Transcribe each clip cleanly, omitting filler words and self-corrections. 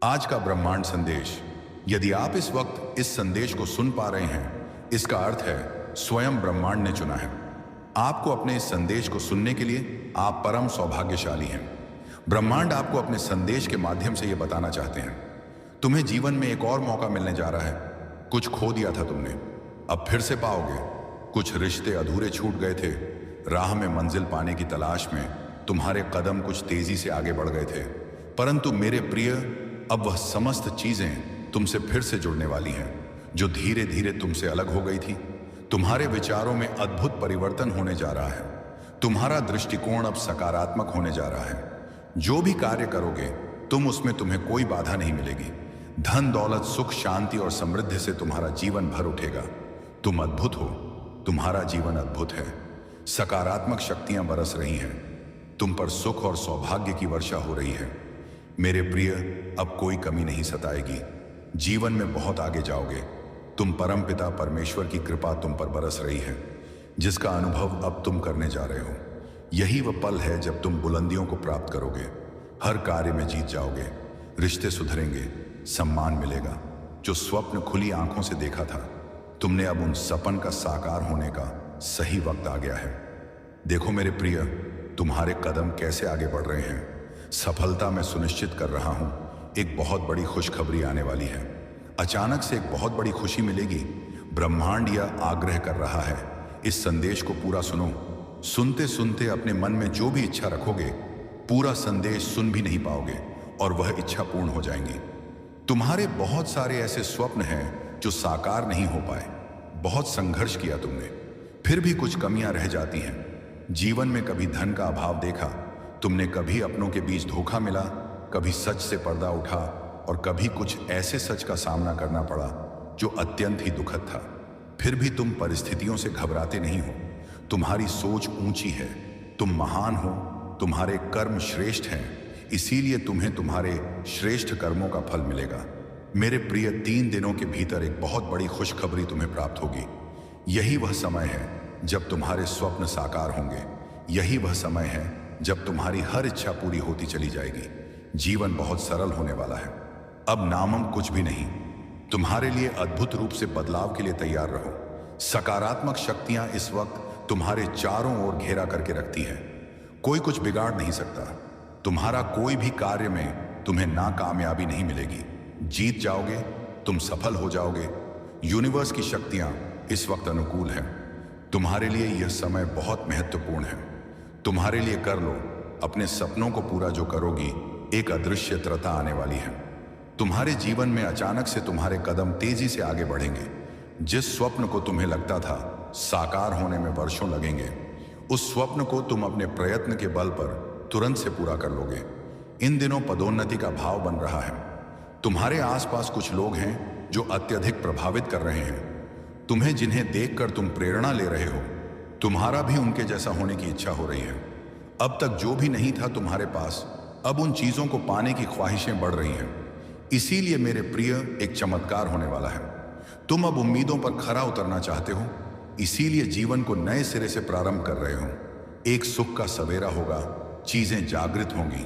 आज का ब्रह्मांड संदेश। यदि आप इस वक्त इस संदेश को सुन पा रहे हैं, इसका अर्थ है स्वयं ब्रह्मांड ने चुना है आपको अपने इस संदेश को सुनने के लिए। आप परम सौभाग्यशाली हैं। ब्रह्मांड आपको अपने संदेश के माध्यम से यह बताना चाहते हैं, तुम्हें जीवन में एक और मौका मिलने जा रहा है। कुछ खो दिया था तुमने, अब फिर से पाओगे। कुछ रिश्ते अधूरे छूट गए थे। राह में मंजिल पाने की तलाश में तुम्हारे कदम कुछ तेजी से आगे बढ़ गए थे, परंतु मेरे प्रिय, अब वह समस्त चीजें तुमसे फिर से जुड़ने वाली हैं जो धीरे धीरे तुमसे अलग हो गई थी। तुम्हारे विचारों में अद्भुत परिवर्तन होने जा रहा है। तुम्हारा दृष्टिकोण अब सकारात्मक होने जा रहा है। जो भी कार्य करोगे तुम्हें कोई बाधा नहीं मिलेगी। धन दौलत सुख शांति और समृद्धि से तुम्हारा जीवन भर उठेगा। तुम अद्भुत हो, तुम्हारा जीवन अद्भुत है। सकारात्मक शक्तियां बरस रही हैं, तुम पर सुख और सौभाग्य की वर्षा हो रही है। मेरे प्रिय, अब कोई कमी नहीं सताएगी। जीवन में बहुत आगे जाओगे। तुम परमपिता परमेश्वर की कृपा तुम पर बरस रही है, जिसका अनुभव अब तुम करने जा रहे हो। यही वह पल है जब तुम बुलंदियों को प्राप्त करोगे, हर कार्य में जीत जाओगे, रिश्ते सुधरेंगे, सम्मान मिलेगा। जो स्वप्न खुली आंखों से देखा था तुमने, अब उन सपन का साकार होने का सही वक्त आ गया है। देखो मेरे प्रिय, तुम्हारे कदम कैसे आगे बढ़ रहे हैं। सफलता मैं सुनिश्चित कर रहा हूं, एक बहुत बड़ी खुशखबरी आने वाली है। अचानक से एक बहुत बड़ी खुशी मिलेगी। ब्रह्मांड यह आग्रह कर रहा है, इस संदेश को पूरा सुनो। सुनते सुनते अपने मन में जो भी इच्छा रखोगे, पूरा संदेश सुन भी नहीं पाओगे और वह इच्छा पूर्ण हो जाएंगी। तुम्हारे बहुत सारे ऐसे स्वप्न हैं जो साकार नहीं हो पाए। बहुत संघर्ष किया तुमने, फिर भी कुछ कमियां रह जाती हैं। जीवन में कभी धन का अभाव देखा तुमने, कभी अपनों के बीच धोखा मिला, कभी सच से पर्दा उठा और कभी कुछ ऐसे सच का सामना करना पड़ा जो अत्यंत ही दुखद था। फिर भी तुम परिस्थितियों से घबराते नहीं हो। तुम्हारी सोच ऊंची है, तुम महान हो, तुम्हारे कर्म श्रेष्ठ हैं, इसीलिए तुम्हें तुम्हारे श्रेष्ठ कर्मों का फल मिलेगा। मेरे प्रिय, 3 दिनों के भीतर एक बहुत बड़ी खुशखबरी तुम्हें प्राप्त होगी। यही वह समय है जब तुम्हारे स्वप्न साकार होंगे। यही वह समय है जब तुम्हारी हर इच्छा पूरी होती चली जाएगी। जीवन बहुत सरल होने वाला है। अब नामम कुछ भी नहीं। तुम्हारे लिए अद्भुत रूप से बदलाव के लिए तैयार रहो। सकारात्मक शक्तियां इस वक्त तुम्हारे चारों ओर घेरा करके रखती हैं। कोई कुछ बिगाड़ नहीं सकता। तुम्हारा कोई भी कार्य में तुम्हें नाकामयाबी नहीं मिलेगी। जीत जाओगे, तुम सफल हो जाओगे। यूनिवर्स की शक्तियां इस वक्त अनुकूल हैं। तुम्हारे लिए यह समय बहुत महत्वपूर्ण है। तुम्हारे लिए कर लो, अपने सपनों को पूरा जो करोगी, एक अदृश्यता आने वाली है। तुम्हारे जीवन में अचानक से तुम्हारे कदम तेजी से आगे बढ़ेंगे। जिस स्वप्न को तुम्हें लगता था साकार होने में वर्षों लगेंगे, उस स्वप्न को तुम अपने प्रयत्न के बल पर तुरंत से पूरा कर लोगे। इन दिनों पदोन्नति का भाव बन रहा है। तुम्हारे आसपास कुछ लोग हैं जो अत्यधिक प्रभावित कर रहे हैं तुम्हें, जिन्हें देखकर तुम प्रेरणा ले रहे हो। तुम्हारा भी उनके जैसा होने की इच्छा हो रही है। अब तक जो भी नहीं था तुम्हारे पास, अब उन चीजों को पाने की ख्वाहिशें बढ़ रही हैं। इसीलिए मेरे प्रिय, एक चमत्कार होने वाला है। तुम अब उम्मीदों पर खरा उतरना चाहते हो, इसीलिए जीवन को नए सिरे से प्रारंभ कर रहे हो। एक सुख का सवेरा होगा, चीजें जागृत होंगी।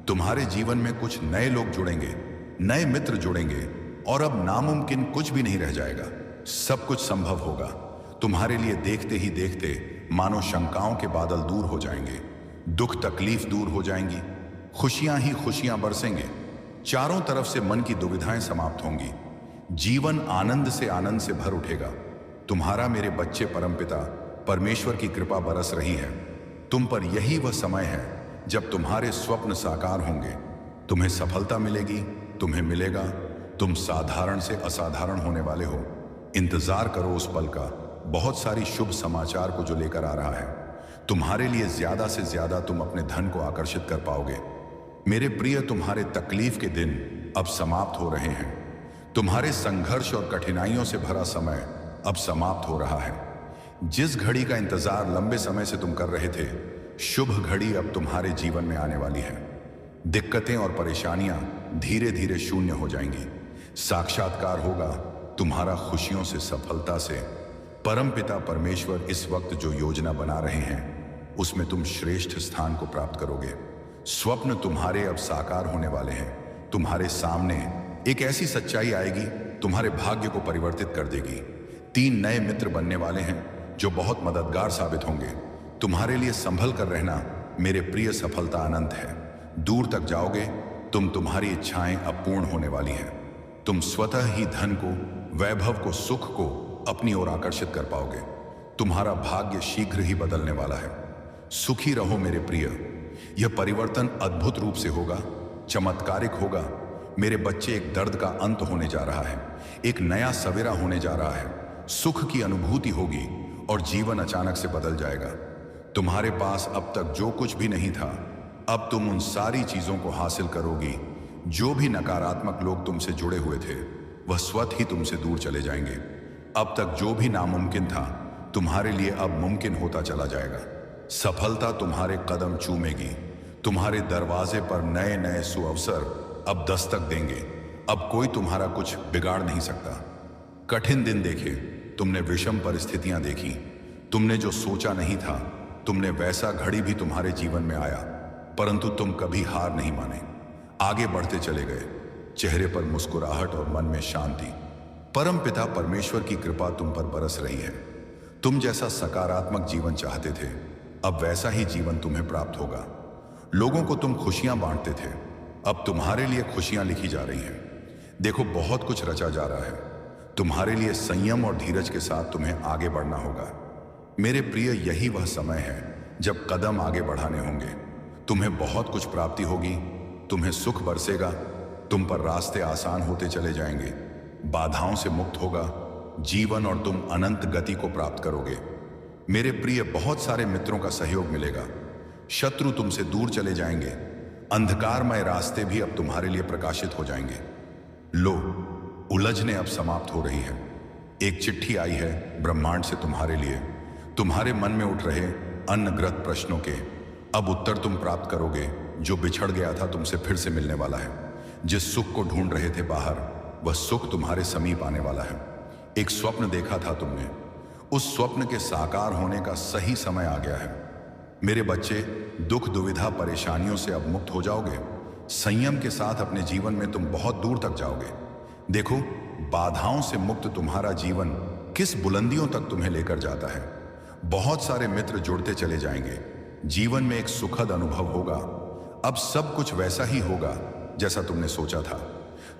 तुम्हारे जीवन में कुछ नए लोग जुड़ेंगे, नए मित्र जुड़ेंगे और अब नामुमकिन कुछ भी नहीं रह जाएगा। सब कुछ संभव होगा। तुम्हारे लिए देखते ही देखते मानो शंकाओं के बादल दूर हो जाएंगे, दुख तकलीफ दूर हो जाएंगी, खुशियां ही खुशियां बरसेंगे। चारों तरफ से मन की दुविधाएं समाप्त होंगी। जीवन आनंद से भर उठेगा। तुम्हारा मेरे बच्चे, परमपिता परमेश्वर की कृपा बरस रही है तुम पर। यही वह समय है जब तुम्हारे स्वप्न साकार होंगे। तुम्हें सफलता मिलेगी, तुम्हें मिलेगा। तुम साधारण से असाधारण होने वाले हो। इंतजार करो उस पल का, बहुत सारी शुभ समाचार को जो लेकर आ रहा है। तुम्हारे लिए ज्यादा से ज्यादा तुम अपने धन को आकर्षित कर पाओगे। मेरे प्रिय, तुम्हारे तकलीफ के दिन अब समाप्त हो रहे हैं। तुम्हारे संघर्ष और कठिनाइयों से भरा समय अब समाप्त हो रहा है। जिस घड़ी का इंतजार लंबे समय से तुम कर रहे थे, शुभ घड़ी अब तुम्हारे जीवन में आने वाली है। दिक्कतें और परेशानियां धीरे धीरे शून्य हो जाएंगी। साक्षात्कार होगा तुम्हारा खुशियों से, सफलता से। परमपिता परमेश्वर इस वक्त जो योजना बना रहे हैं, उसमें तुम श्रेष्ठ स्थान को प्राप्त करोगे। स्वप्न तुम्हारे अब साकार होने वाले हैं। तुम्हारे सामने एक ऐसी सच्चाई आएगी, तुम्हारे भाग्य को परिवर्तित कर देगी। 3 नए मित्र बनने वाले हैं जो बहुत मददगार साबित होंगे। तुम्हारे लिए संभल कर रहना मेरे प्रिय सफलता अनंत है। दूर तक जाओगे, तुम्हारी इच्छाएं अब पूर्ण होने वाली हैं। तुम स्वतः ही धन को, वैभव को, सुख को अपनी ओर आकर्षित कर पाओगे। तुम्हारा भाग्य शीघ्र ही बदलने वाला है। सुखी रहो मेरे प्रिय। यह परिवर्तन अद्भुत रूप से होगा, चमत्कारिक होगा। मेरे बच्चे, एक दर्द का अंत होने जा रहा है, एक नया सवेरा होने जा रहा है। सुख की अनुभूति होगी और जीवन अचानक से बदल जाएगा। तुम्हारे पास अब तक जो कुछ भी नहीं था, अब तुम उन सारी चीजों को हासिल करोगी। जो भी नकारात्मक लोग तुमसे जुड़े हुए थे, वह स्वतः ही तुमसे दूर चले जाएंगे। अब तक जो भी नामुमकिन था, तुम्हारे लिए अब मुमकिन होता चला जाएगा। सफलता तुम्हारे कदम चूमेगी। तुम्हारे दरवाजे पर नए नए सुअवसर अब दस्तक देंगे। अब कोई तुम्हारा कुछ बिगाड़ नहीं सकता। कठिन दिन देखे, तुमने विषम परिस्थितियां देखी, तुमने जो सोचा नहीं था, तुमने वैसा घड़ी भी तुम्हारे जीवन में आया, परंतु तुम कभी हार नहीं माने। आगे बढ़ते चले गए, चेहरे पर मुस्कुराहट और मन में शांति। परम पिता परमेश्वर की कृपा तुम पर बरस रही है। तुम जैसा सकारात्मक जीवन चाहते थे, अब वैसा ही जीवन तुम्हें प्राप्त होगा। लोगों को तुम खुशियां बांटते थे, अब तुम्हारे लिए खुशियां लिखी जा रही हैं। देखो, बहुत कुछ रचा जा रहा है। तुम्हारे लिए संयम और धीरज के साथ तुम्हें आगे बढ़ना होगा। मेरे प्रिय, यही वह समय है जब कदम आगे बढ़ाने होंगे। तुम्हें बहुत कुछ प्राप्ति होगी, तुम्हें सुख बरसेगा, तुम पर रास्ते आसान होते चले जाएंगे, बाधाओं से मुक्त होगा जीवन और तुम अनंत गति को प्राप्त करोगे। मेरे प्रिय, बहुत सारे मित्रों का सहयोग मिलेगा। शत्रु तुमसे दूर चले जाएंगे। अंधकारमय रास्ते भी अब तुम्हारे लिए प्रकाशित हो जाएंगे। लो, उलझने अब समाप्त हो रही है। एक चिट्ठी आई है ब्रह्मांड से तुम्हारे लिए। तुम्हारे मन में उठ रहे अन्नग्रत प्रश्नों के अब उत्तर तुम प्राप्त करोगे। जो बिछड़ गया था, तुमसे फिर से मिलने वाला है। जिस सुख को ढूंढ रहे थे बाहर, वह सुख तुम्हारे समीप आने वाला है। एक स्वप्न देखा था तुमने, उस स्वप्न के साकार होने का सही समय आ गया है। मेरे बच्चे, दुख, दुविधा, परेशानियों से अब मुक्त हो जाओगे। संयम के साथ अपने जीवन में तुम बहुत दूर तक जाओगे। देखो, बाधाओं से मुक्त तुम्हारा जीवन किस बुलंदियों तक तुम्हें लेकर जाता है। बहुत सारे मित्र जुड़ते चले जाएंगे। जीवन में एक सुखद अनुभव होगा। अब सब कुछ वैसा ही होगा जैसा तुमने सोचा था।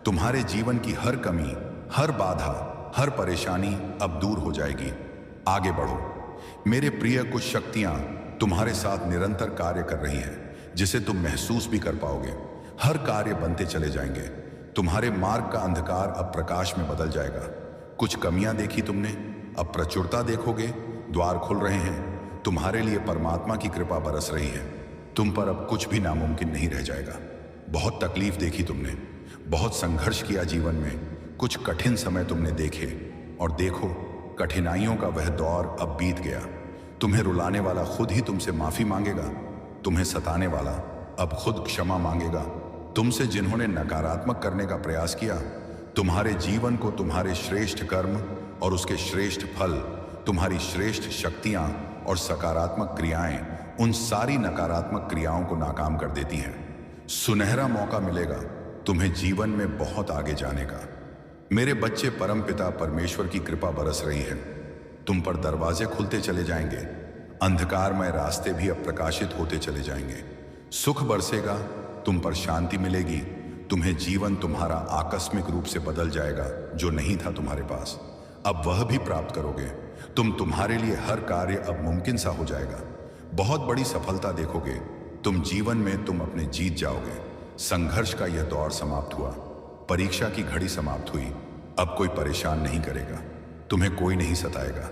तुम्हारे जीवन की हर कमी, हर बाधा, हर परेशानी अब दूर हो जाएगी। आगे बढ़ो मेरे प्रिय। कुछ शक्तियां तुम्हारे साथ निरंतर कार्य कर रही हैं, जिसे तुम महसूस भी कर पाओगे। हर कार्य बनते चले जाएंगे। तुम्हारे मार्ग का अंधकार अब प्रकाश में बदल जाएगा। कुछ कमियां देखी तुमने, अब प्रचुरता देखोगे। द्वार खुल रहे हैं। तुम्हारे लिए परमात्मा की कृपा बरस रही है। तुम पर अब कुछ भी नामुमकिन नहीं रह जाएगा। बहुत तकलीफ देखी तुमने, बहुत संघर्ष किया जीवन में। कुछ कठिन समय तुमने देखे, और देखो, कठिनाइयों का वह दौर अब बीत गया। तुम्हें रुलाने वाला खुद ही तुमसे माफी मांगेगा। तुम्हें सताने वाला अब खुद क्षमा मांगेगा। तुमसे जिन्होंने नकारात्मक करने का प्रयास किया, तुम्हारे जीवन को तुम्हारे श्रेष्ठ कर्म और उसके श्रेष्ठ फल, तुम्हारी श्रेष्ठ शक्तियां और सकारात्मक क्रियाएं उन सारी नकारात्मक क्रियाओं को नाकाम कर देती हैं। सुनहरा मौका मिलेगा तुम्हें जीवन में बहुत आगे जाने का। मेरे बच्चे, परम पिता परमेश्वर की कृपा बरस रही है। तुम पर दरवाजे खुलते चले जाएंगे। अंधकारमय रास्ते भी अब प्रकाशित होते चले जाएंगे। सुख बरसेगा, तुम पर शांति मिलेगी। तुम्हें जीवन तुम्हारा आकस्मिक रूप से बदल जाएगा। जो नहीं था तुम्हारे पास, अब वह भी प्राप्त करोगे। तुम्हारे लिए हर कार्य अब मुमकिन सा हो जाएगा। बहुत बड़ी सफलता देखोगे। तुम जीवन में तुम अपने जीत जाओगे। संघर्ष का यह दौर समाप्त हुआ। परीक्षा की घड़ी समाप्त हुई। अब कोई परेशान नहीं करेगा। तुम्हें कोई नहीं सताएगा।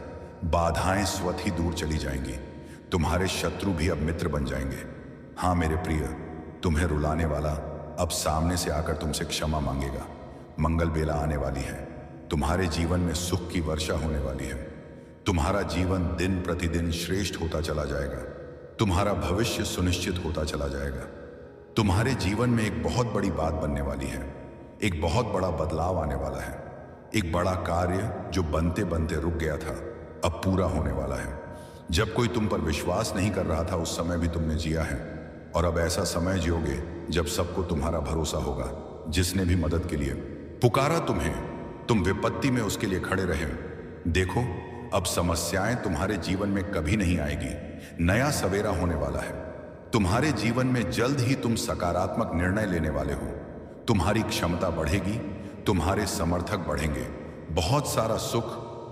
बाधाएं स्वतः ही दूर चली जाएंगी। तुम्हारे शत्रु भी अब मित्र बन जाएंगे। हाँ मेरे प्रिय, तुम्हें रुलाने वाला अब सामने से आकर तुमसे क्षमा मांगेगा। मंगल बेला आने वाली है। तुम्हारे जीवन में सुख की वर्षा होने वाली है। तुम्हारा जीवन दिन प्रतिदिन श्रेष्ठ होता चला जाएगा। तुम्हारा भविष्य सुनिश्चित होता चला जाएगा। तुम्हारे जीवन में एक बहुत बड़ी बात बनने वाली है। एक बहुत बड़ा बदलाव आने वाला है। एक बड़ा कार्य जो बनते बनते रुक गया था, अब पूरा होने वाला है। जब कोई तुम पर विश्वास नहीं कर रहा था, उस समय भी तुमने जिया है, और अब ऐसा समय जियोगे जब सबको तुम्हारा भरोसा होगा। जिसने भी मदद के लिए पुकारा तुम्हें, तुम विपत्ति में उसके लिए खड़े रहे। देखो, अब समस्याएं तुम्हारे जीवन में कभी नहीं आएगी। नया सवेरा होने वाला है। तुम्हारे जीवन में जल्द ही तुम सकारात्मक निर्णय लेने वाले हो। तुम्हारी क्षमता बढ़ेगी, तुम्हारे समर्थक बढ़ेंगे। बहुत सारा सुख,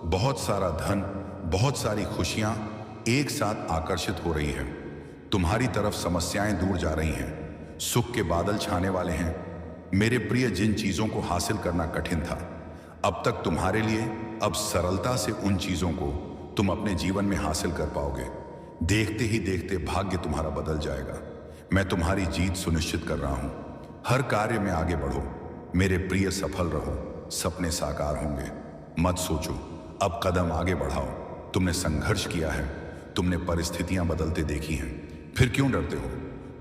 बहुत सारा धन, बहुत सारी खुशियां एक साथ आकर्षित हो रही है। तुम्हारी तरफ समस्याएं दूर जा रही हैं, सुख के बादल छाने वाले हैं। मेरे प्रिय, जिन चीजों को हासिल करना कठिन था, अब तक तुम्हारे लिए अब सरलता से उन चीजों को तुम अपने जीवन में हासिल कर पाओगे। देखते ही देखते भाग्य तुम्हारा बदल जाएगा। मैं तुम्हारी जीत सुनिश्चित कर रहा हूं। हर कार्य में आगे बढ़ो मेरे प्रिय, सफल रहो, सपने साकार होंगे। मत सोचो, अब कदम आगे बढ़ाओ। तुमने संघर्ष किया है, तुमने परिस्थितियां बदलते देखी हैं, फिर क्यों डरते हो?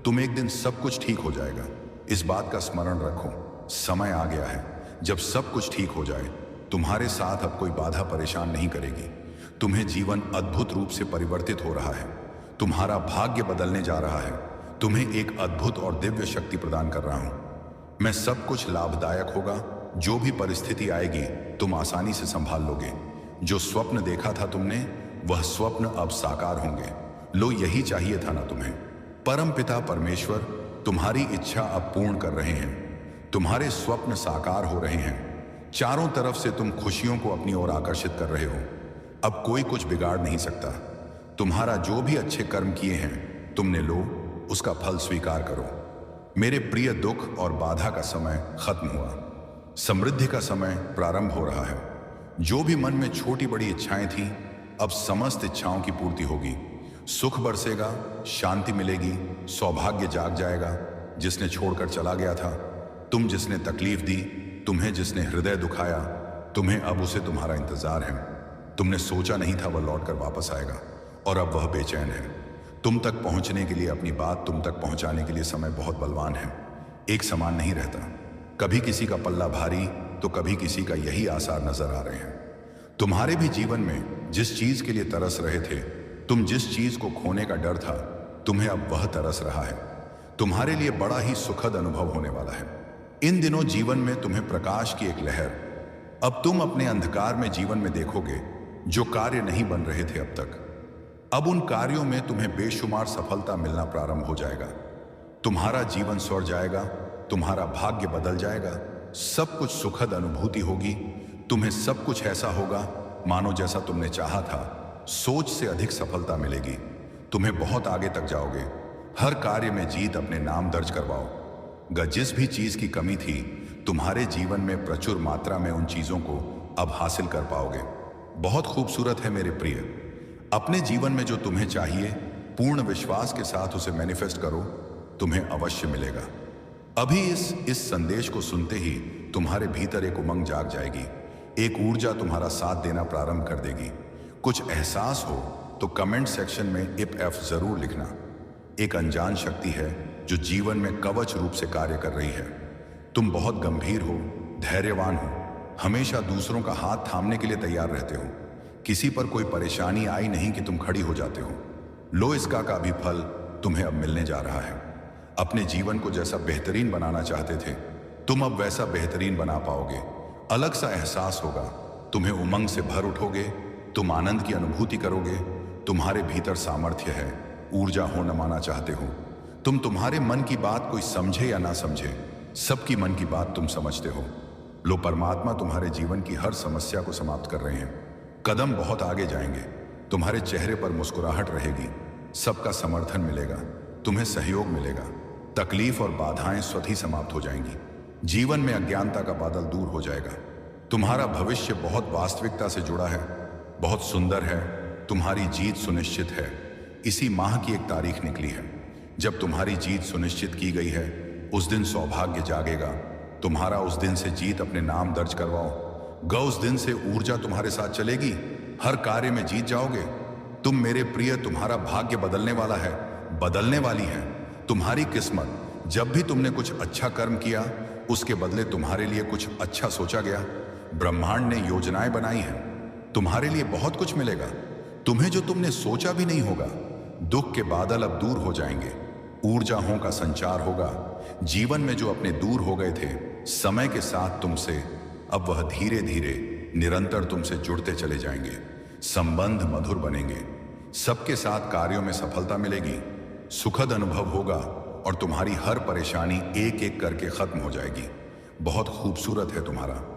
तुम एक दिन सब कुछ ठीक हो जाएगा। इस बात का स्मरण रखो, समय आ गया है जब सब कुछ ठीक हो जाए। तुम्हारे साथ अब कोई बाधा परेशान नहीं करेगी। तुम्हें जीवन अद्भुत रूप से परिवर्तित हो रहा है। तुम्हारा भाग्य बदलने जा रहा है। तुम्हें एक अद्भुत और दिव्य शक्ति प्रदान कर रहा हूं। मैं सब कुछ लाभदायक होगा। जो भी परिस्थिति आएगी तुम आसानी से संभाल लोगे। जो स्वप्न देखा था तुमने, वह स्वप्न अब साकार होंगे। लो, यही चाहिए था ना तुम्हें। परम पिता परमेश्वर तुम्हारी इच्छा अब पूर्ण कर रहे हैं। तुम्हारे स्वप्न साकार हो रहे हैं। चारों तरफ से तुम खुशियों को अपनी ओर आकर्षित कर रहे हो। अब कोई कुछ बिगाड़ नहीं सकता। तुम्हारा जो भी अच्छे कर्म किए हैं तुमने, लो, उसका फल स्वीकार करो। मेरे प्रिय, दुख और बाधा का समय खत्म हुआ। समृद्धि का समय प्रारंभ हो रहा है। जो भी मन में छोटी बड़ी इच्छाएं थीं, अब समस्त इच्छाओं की पूर्ति होगी। सुख बरसेगा, शांति मिलेगी, सौभाग्य जाग जाएगा। जिसने छोड़कर चला गया था, तुम जिसने तकलीफ दी, तुम्हें जिसने हृदय दुखाया, तुम्हें अब उसे तुम्हारा इंतजार है। तुमने सोचा नहीं था वह लौटकर वापस आएगा, और अब वह बेचैन है। तुम तक पहुंचने के लिए, अपनी बात तुम तक पहुंचाने के लिए समय बहुत बलवान है। एक समान नहीं रहता। कभी किसी का पल्ला भारी तो कभी किसी का यही आसार नजर आ रहे हैं। तुम्हारे भी जीवन में जिस चीज के लिए तरस रहे थे, तुम जिस चीज को खोने का डर था, तुम्हें अब वह तरस रहा है। तुम्हारे लिए बड़ा ही सुखद अनुभव होने वाला है। इन दिनों जीवन में तुम्हें प्रकाश की एक लहर, अब तुम अपने अंधकार में जीवन में देखोगे। जो कार्य नहीं बन रहे थे अब तक, अब उन कार्यों में तुम्हें बेशुमार सफलता मिलना प्रारंभ हो जाएगा। तुम्हारा जीवन स्वर जाएगा, तुम्हारा भाग्य बदल जाएगा। सब कुछ सुखद अनुभूति होगी। तुम्हें सब कुछ ऐसा होगा मानो जैसा तुमने चाहा था। सोच से अधिक सफलता मिलेगी। तुम्हें बहुत आगे तक जाओगे। हर कार्य में जीत अपने नाम दर्ज करवाओ। जिस भी चीज की कमी थी, तुम्हारे जीवन में प्रचुर मात्रा में उन चीजों को अब हासिल कर पाओगे। बहुत खूबसूरत है मेरे प्रिय। अपने जीवन में जो तुम्हें चाहिए, पूर्ण विश्वास के साथ उसे मैनिफेस्ट करो। तुम्हें अवश्य मिलेगा। अभी इस संदेश को सुनते ही तुम्हारे भीतर एक उमंग जाग जाएगी। एक ऊर्जा तुम्हारा साथ देना प्रारंभ कर देगी। कुछ एहसास हो तो कमेंट सेक्शन में IF जरूर लिखना। एक अनजान शक्ति है जो जीवन में कवच रूप से कार्य कर रही है। तुम बहुत गंभीर हो, धैर्यवान हो, हमेशा दूसरों का हाथ थामने के लिए तैयार रहते हो। किसी पर कोई परेशानी आई नहीं कि तुम खड़ी हो जाते हो। लो, इसका का भी फल तुम्हें अब मिलने जा रहा है। अपने जीवन को जैसा बेहतरीन बनाना चाहते थे, तुम अब वैसा बेहतरीन बना पाओगे। अलग सा एहसास होगा। तुम्हें उमंग से भर उठोगे। तुम आनंद की अनुभूति करोगे। तुम्हारे भीतर सामर्थ्य है, ऊर्जा हो न माना चाहते हो। तुम तुम्हारे मन की बात कोई समझे या ना समझे, सबकी मन की बात तुम समझते हो। लो, परमात्मा तुम्हारे जीवन की हर समस्या को समाप्त कर रहे हैं। कदम बहुत आगे जाएंगे। तुम्हारे चेहरे पर मुस्कुराहट रहेगी। सबका समर्थन मिलेगा। तुम्हें सहयोग मिलेगा। तकलीफ और बाधाएं स्वतः ही समाप्त हो जाएंगी। जीवन में अज्ञानता का बादल दूर हो जाएगा। तुम्हारा भविष्य बहुत वास्तविकता से जुड़ा है, बहुत सुंदर है। तुम्हारी जीत सुनिश्चित है। इसी माह की एक तारीख निकली है जब तुम्हारी जीत सुनिश्चित की गई है। उस दिन सौभाग्य जागेगा। तुम्हारा उस दिन से जीत अपने नाम दर्ज करवाओ। उस दिन से ऊर्जा तुम्हारे साथ चलेगी। हर कार्य में जीत जाओगे। तुम मेरे प्रिय, तुम्हारा भाग्य बदलने वाला है, बदलने वाली है। तुम्हारी किस्मत, जब भी तुमने कुछ अच्छा कर्म किया, उसके बदले तुम्हारे लिए कुछ अच्छा सोचा गया। ब्रह्मांड ने योजनाएं बनाई हैं। तुम्हारे लिए बहुत कुछ मिलेगा, तुम्हें जो तुमने सोचा भी नहीं होगा। दुख के बादल अब दूर हो जाएंगे। ऊर्जाओं का संचार होगा। जीवन में जो अपने दूर हो गए थे, समय के साथ तुमसे अब वह धीरे धीरे निरंतर तुमसे जुड़ते चले जाएंगे। संबंध मधुर बनेंगे, सबके साथ कार्यों में सफलता मिलेगी, सुखद अनुभव होगा और तुम्हारी हर परेशानी एक एक करके खत्म हो जाएगी। बहुत खूबसूरत है तुम्हारा